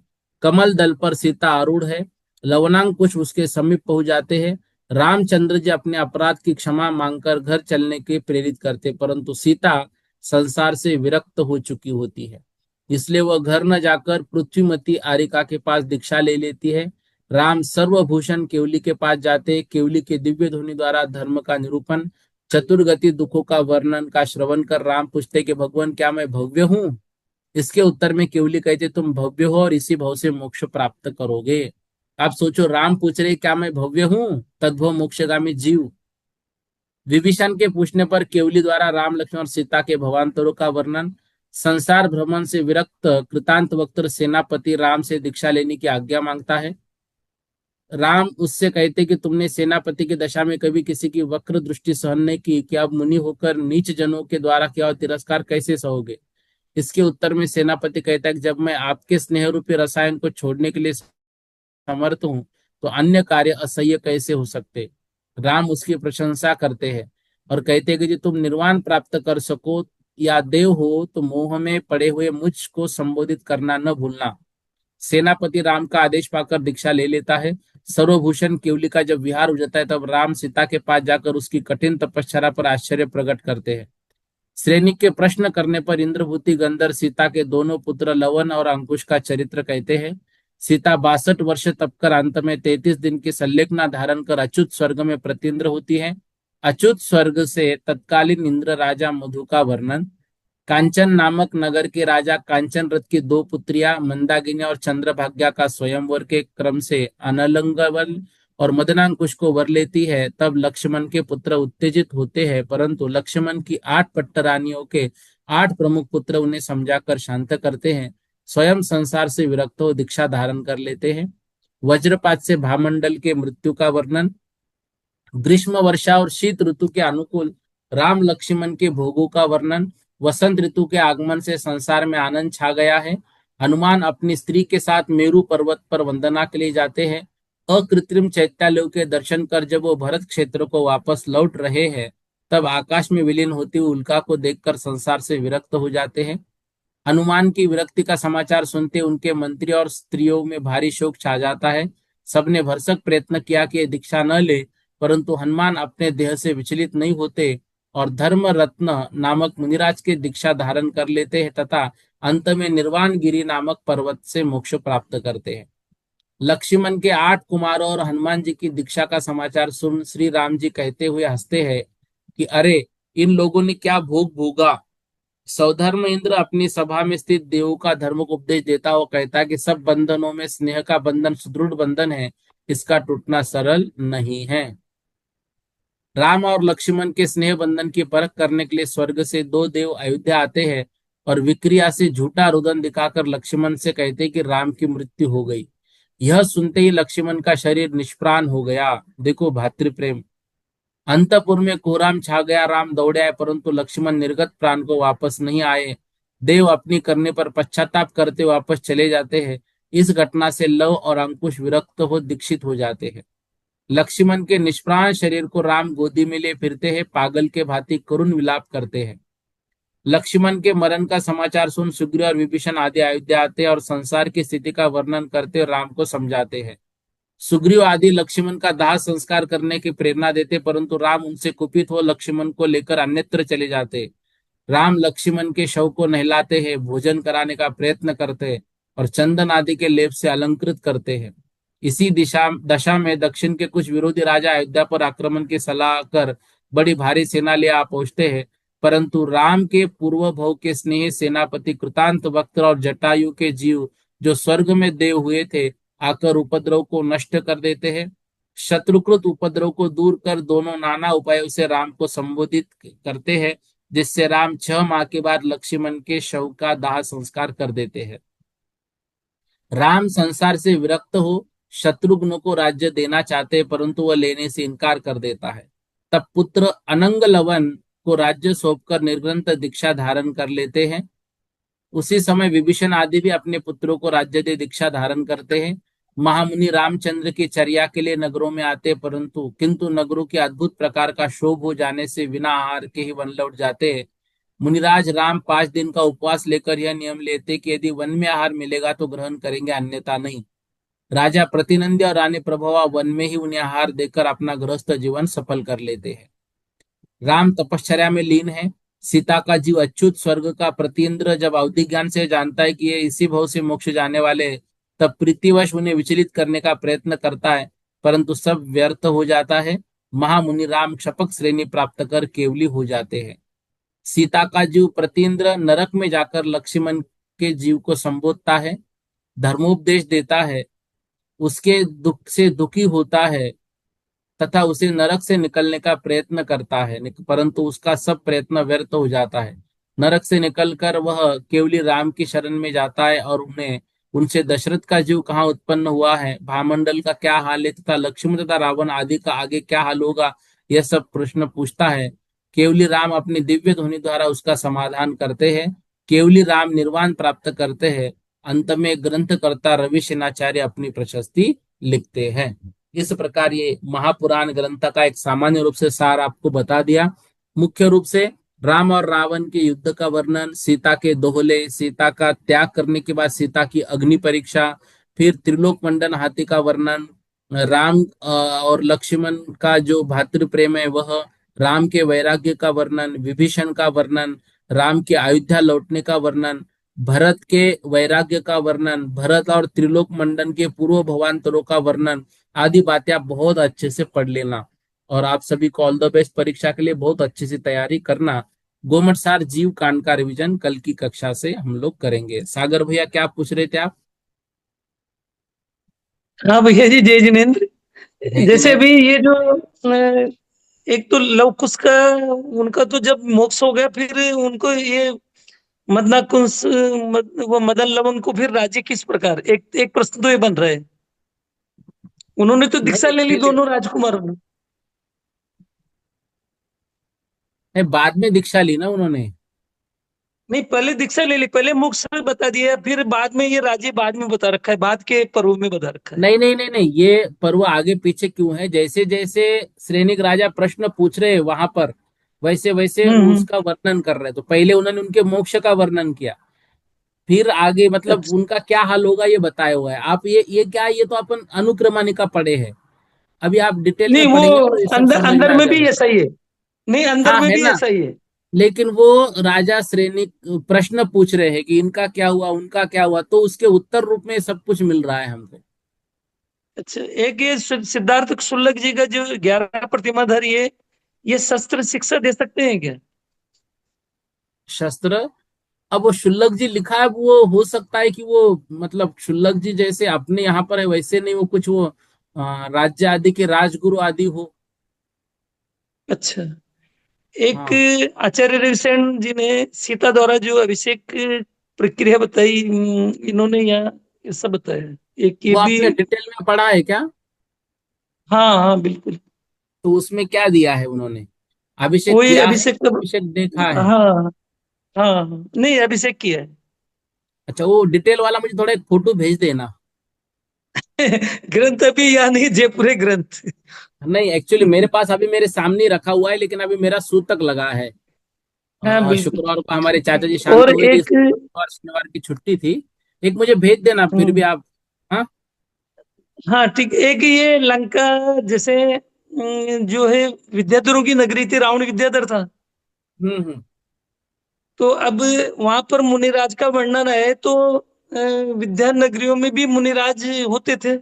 कमल दल पर सीता आरूढ़ है। लवणांकुश उसके समीप पहुंच जाते हैं। रामचंद्र जी अपने अपराध की क्षमा मांगकर घर चलने के प्रेरित करते, परंतु सीता संसार से विरक्त हो चुकी होती है। इसलिए वह घर न जाकर पृथ्वीमती आरिका के पास दीक्षा ले लेती है। राम सर्वभूषण केवली के पास जाते हैं। केवली के दिव्य ध्वनि द्वारा धर्म का निरूपण, चतुर्गति दुखों का वर्णन का श्रवण कर राम पूछते कि भगवान क्या मैं भव्य हूँ? इसके उत्तर में केवली कहते तुम भव्य हो और इसी भाव से मोक्ष प्राप्त करोगे। आप सोचो, राम पूछ रहे क्या मैं भव्य हूँ? तद्भव मोक्षगामी जीव। विभीषण के पूछने पर केवली द्वारा राम लक्ष्मण और सीता के भवांतरों का वर्णन, संसार भ्रमण से विरक्त कृतांत वक्त सेनापति राम से दीक्षा लेने की आज्ञा मांगता है। राम उससे कहते कि तुमने सेनापति की दशा में कभी किसी की वक्र दृष्टि सहन नहीं की, कि अब मुनि होकर नीच जनों के द्वारा किया हुआ तिरस्कार कैसे सहोगे? इसके उत्तर में सेनापति कहता है कि जब मैं आपके स्नेह रूपी रसायन को छोड़ने के लिए समर्थ हूं, तो अन्य कार्य असह्य कैसे हो सकते? राम उसकी प्रशंसा करते हैं और कहते हैं कि यदि तुम निर्वाण प्राप्त कर सको या देव हो, तो मोह में पड़े हुए मुझ को संबोधित करना न भूलना। सेनापति राम का आदेश पाकर दीक्षा ले लेता है। सर्वभूषण केवली का जब विहार हो जाता है, तब राम सीता के पास जाकर उसकी कठिन तपश्चर्या पर आश्चर्य प्रकट करते हैं। सैनिक के प्रश्न करने पर इंद्रभूति गंधर्व सीता के दोनों पुत्र लवन और अंकुश का चरित्र कहते हैं। सीता 62 वर्ष तप कर अंत में 33 दिन की संलेखना धारण कर अच्युत स्वर्ग में प्रतिंद्र होती है। अच्युत स्वर्ग से तत्कालीन इंद्र राजा मधु का वर्णन, कांचन नामक नगर के राजा कांचन रथ की दो पुत्रियां मंदाकिनी और चंद्रभाग्या का स्वयंवर के क्रम से अनलंगवल और मदनांकुश को वर लेती है। तब लक्ष्मण के पुत्र उत्तेजित होते हैं, परंतु लक्ष्मण की 8 पट्टरानियों के 8 प्रमुख पुत्र उन्हें समझाकर शांत करते हैं। स्वयं संसार से विरक्त हो दीक्षा धारण कर लेते हैं। वज्रपात से भामंडल के मृत्यु का वर्णन, ग्रीष्म वर्षा और शीत ऋतु के अनुकूल राम लक्ष्मण के भोगों का वर्णन, वसंत ऋतु के आगमन से संसार में आनंद छा गया है। हनुमान अपनी स्त्री के साथ मेरु पर्वत पर वंदना के लिए जाते हैं। अकृत्रिम चैत्यालयों के दर्शन कर जब वो भरत क्षेत्र को वापस लौट रहे हैं, तब आकाश में विलीन होती हुई उल्का को देखकर संसार से विरक्त हो जाते हैं। हनुमान की विरक्ति का समाचार सुनते उनके मंत्री और स्त्रियों में भारी शोक छा जाता है। सबने भरसक प्रयत्न किया कि ये दीक्षा न ले, परंतु हनुमान अपने देह से विचलित नहीं होते और धर्म रत्न नामक मुनिराज के दीक्षा धारण कर लेते हैं तथा अंत में निर्वाण गिरी नामक पर्वत से मोक्ष प्राप्त करते हैं। लक्ष्मण के 8 कुमारों और हनुमान जी की दीक्षा का समाचार सुन श्री राम जी कहते हुए हंसते हैं कि अरे, इन लोगों ने क्या भोग भोगा। सौधर्म इंद्र अपनी सभा में स्थित देवों का धर्म को उपदेश देता हुआ कहता है कि सब बंधनों में स्नेह का बंधन सुदृढ़ बंधन है, इसका टूटना सरल नहीं है। राम और लक्ष्मण के स्नेह बंधन की परख करने के लिए स्वर्ग से दो देव अयोध्या आते हैं और विक्रिया से झूठा रुदन दिखाकर लक्ष्मण से कहते हैं कि राम की मृत्यु हो गई। यह सुनते ही लक्ष्मण का शरीर निष्प्राण हो गया। देखो भातृप्रेम। अंतपुर में कोहराम छा गया। राम दौड़े आए, परंतु लक्ष्मण निर्गत प्राण को वापस नहीं आए। देव अपनी करने पर पश्चाताप करते वापस चले जाते हैं। इस घटना से लव और अंकुश विरक्त हो दीक्षित हो जाते हैं। लक्ष्मण के निष्प्राण शरीर को राम गोदी में ले फिरते हैं, पागल के भांति करुण विलाप करते हैं। लक्ष्मण के मरण का समाचार सुन सुग्रीव और विभीषण आदि अयोध्या आते हैं और संसार की स्थिति का वर्णन करते और राम को समझाते हैं। सुग्रीव आदि लक्ष्मण का दाह संस्कार करने की प्रेरणा देते, परंतु राम उनसे कुपित हो लक्ष्मण को लेकर अन्यत्र चले जाते। राम लक्ष्मण के शव को नहलाते हैं, भोजन कराने का प्रयत्न करते हैं और चंदन आदि के लेप से अलंकृत करते हैं। इसी दिशा दशा में दक्षिण के कुछ विरोधी राजा अयोध्या पर आक्रमण की सलाह कर बड़ी भारी सेना ले आ पहुंचते हैं, परंतु राम के पूर्व भव के स्नेह सेनापति कृतांत वक्त और जटायु के जीव जो स्वर्ग में देव हुए थे, आकर उपद्रव को नष्ट कर देते हैं। शत्रुकृत उपद्रव को दूर कर दोनों नाना उपायों से राम को संबोधित करते हैं, जिससे राम 6 माह के बाद लक्ष्मण के शव का दाह संस्कार कर देते हैं। राम संसार से विरक्त हो शत्रुघ्न को राज्य देना चाहते हैं, परंतु वह लेने से इनकार कर देता है। तब पुत्र अनंग लवन को राज्य सौंपकर निर्ग्रंथ दीक्षा धारण कर लेते हैं। उसी समय विभीषण आदि भी अपने पुत्रों को राज्य दे दीक्षा धारण करते हैं। महामुनि रामचंद्र की चर्या के लिए नगरों में आते, परंतु किंतु नगरों के अद्भुत प्रकार का शोभ हो जाने से बिना आहार के ही वन लौट जाते हैं। मुनिराज राम 5 दिन का उपवास लेकर यह नियम लेते कि यदि वन में आहार मिलेगा तो ग्रहण करेंगे, अन्यथा नहीं। राजा प्रतिनंदी और रानी प्रभवा वन में ही उन्हें आहार देकर अपना गृहस्थ जीवन सफल कर लेते हैं। राम तपश्चर्या में लीन है। सीता का जीव अच्युत स्वर्ग का प्रतीन्द्र जब अवधि ज्ञान से जानता है कि ये इसी भव से मोक्ष जाने वाले हैं, तब प्रीतिवश उन्हें विचलित करने का प्रयत्न करता है, परंतु सब व्यर्थ हो जाता है। महामुनि राम क्षपक श्रेणी प्राप्त कर केवली हो जाते हैं। सीता का जीव प्रतीन्द्र नरक में जाकर लक्ष्मण के जीव को संबोधता है, धर्मोपदेश देता है, उसके दुख से दुखी होता है तथा उसे नरक से निकलने का प्रयत्न करता है, परंतु उसका सब प्रयत्न व्यर्थ हो जाता है। नरक से निकलकर वह केवली राम की शरण में जाता है और उन्हें उनसे दशरथ का जीव कहाँ उत्पन्न हुआ है, भामंडल का क्या हाल है तथा लक्ष्मण तथा रावण आदि का आगे क्या हाल होगा, यह सब प्रश्न पूछता है। केवली राम अपनी दिव्य ध्वनि द्वारा उसका समाधान करते हैं। केवली राम निर्वाण प्राप्त करते हैं। अंत में ग्रंथकर्ता रवि सेनाचार्य अपनी प्रशस्ति लिखते हैं। इस प्रकार ये महापुराण ग्रंथ का एक सामान्य रूप से सार आपको बता दिया। मुख्य रूप से राम और रावण के युद्ध का वर्णन, सीता के दोहले, सीता का त्याग करने के बाद सीता की अग्नि परीक्षा, फिर त्रिलोक मंडन हाथी का वर्णन, राम और लक्ष्मण का जो भातृ प्रेम है वह, राम के वैराग्य का वर्णन, विभीषण का वर्णन, राम के अयोध्या लौटने का वर्णन, भरत के वैराग्य का वर्णन, भरत और त्रिलोक मंडन के पूर्व भवांतरों का वर्णन आदि बातें आप बहुत अच्छे से पढ़ लेना। और आप सभी को ऑल द बेस्ट परीक्षा के लिए, बहुत अच्छे से तैयारी करना। गोमट सार जीव कांड का रिवीजन कल की कक्षा से हम लोग करेंगे। सागर भैया क्या पूछ रहे थे आप? हाँ भैया जी, जय जिनेन्द्र। जय जैसे जिनेन्द्र। अभी ये जो एक तो लव कुश का, उनका तो जब मोक्ष हो गया, फिर उनको ये मदना कुंस, वो मदन लवन को फिर राज्य किस प्रकार, एक एक प्रश्न तो ये बन रहा है। उन्होंने तो नहीं दीक्षा ले ली एक्चुअली, दोनों राजकुमारों ने। बाद में दीक्षा ली ना उन्होंने। नहीं, पहले दीक्षा ले ली, पहले मोक्ष में बता दिया, फिर बाद में ये राज्य बाद में बता रखा है, बाद के पर्व में बता रखा है। नहीं नहीं नहीं नहीं, ये पर्व आगे पीछे क्यों है? जैसे जैसे सैनिक राजा प्रश्न पूछ रहे हैं वहां पर, वैसे वैसे हम्म। उसका वर्णन कर रहे हैं। तो पहले उन्होंने उनके मोक्ष का वर्णन किया, फिर आगे मतलब अच्छा। उनका क्या हाल होगा ये बताया हुआ है। आप ये क्या, ये तो अपन अनुक्रमणिका पढ़े हैं। अभी आप डिटेल में नहीं, वो पढ़ेंगे तो ये सब अंदर समझ में अंदर आ में भी जाएगा। ऐसा ही है। नहीं, अंदर हाँ में है भी ना। ऐसा ही है। लेकिन वो राजा श्रेणी प्रश्न पूछ रहे हैं कि इनका क्या हुआ, उनका क्या हुआ, तो उसके उत्तर रूप में सब कुछ मिल रहा है हमको। अच्छा, एक ये सिद्धार्थ शुल्लक जी का जो 11 प्रतिमाधारी है, ये शस्त्र शिक्षा दे सकते हैं क्या? शस्त्र, अब वो शुल्लक जी लिखा है, वो हो सकता है कि वो मतलब शुल्लक जी जैसे अपने यहाँ पर है वैसे नहीं, वो कुछ वो राज्य आदि के राजगुरु आदि हो। अच्छा। एक हाँ, आचार्य रविशरण जी ने सीता द्वारा जो अभिषेक प्रक्रिया बताई, इन्होंने यहाँ ऐसा बताया। एक ये वो भी। आपने डिटेल में पढ़ा है क्या? हाँ हाँ, बिल्कुल। तो उसमें क्या दिया है उन्होंने? वो अभिषेक ये किया है अभिषेक कि का। अभिषेक देखा है? हाँ हाँ हाँ, नहीं अभिषेक किया है। अच्छा, वो डिटेल वाला मुझे थोड़ा एक फोटो भेज देना। ग्रंथ अभी यहाँ नहीं, जयपुरे ग्रंथ। नहीं एक्चुअली मेरे पास अभी मेरे सामने ही रखा हुआ है, लेकिन अभी मेरा सूतक लगा है। हाँ बिल्कुल। शुक्रवार को हमारे चाचा जी शांत और हो गए थे, एक। इसलिए शुक्रवार शनिवार की छुट्टी थी। एक मुझे भेज देना फिर भी आप। हाँ। हाँ ठीक, एक ये लंका, जैसे जो है विद्याधरों की नगरी थी, रावण विद्याधर था। हम्म। तो अब वहां पर मुनिराज का वर्णन है, तो विद्या नगरियों में भी मुनिराज होते थे।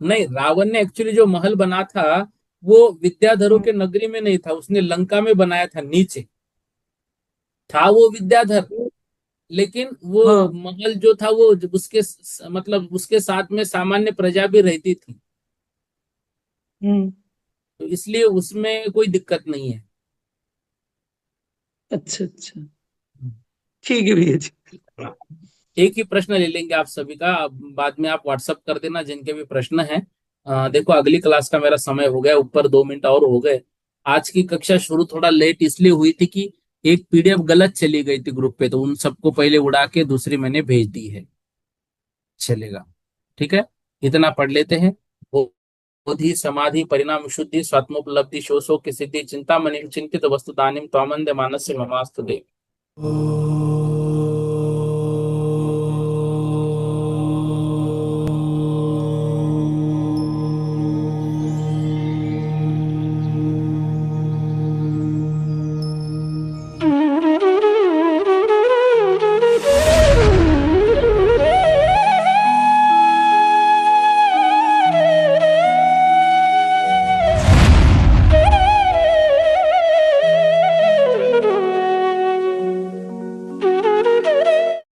नहीं, रावण ने एक्चुअली जो महल बना था वो विद्याधरों हम्म, के नगरी में नहीं था, उसने लंका में बनाया था नीचे। था वो विद्याधर, लेकिन वो हाँ। महल जो था वो उसके मतलब उसके साथ में सामान्य प्रजा भी रहती थी, हम्म। तो इसलिए उसमें कोई दिक्कत नहीं है। अच्छा अच्छा। ठीक है भैया जी। हाँ। एक ही प्रश्न ले लेंगे आप सभी का, अब बाद में आप व्हाट्सअप कर देना जिनके भी प्रश्न हैं। देखो अगली क्लास का मेरा समय हो गया, ऊपर 2 मिनट और हो गए। आज की कक्षा शुरू थोड़ा लेट इसलिए हुई थी कि एक पीडीएफ गलत चली गई थी ग्रुप पे, तो उन सबको पहले उड़ा के दूसरी मैंने भेज दी है। चलेगा, ठीक है। इतना पढ़ लेते हैं। बोधि समाधि परिणाम शुद्धि स्वात्मोपलब्धि शोषो की सिद्धि चिंतामणि चिंतित वस्तु दानिम त्वामंद मानस्य ममास्तु देव।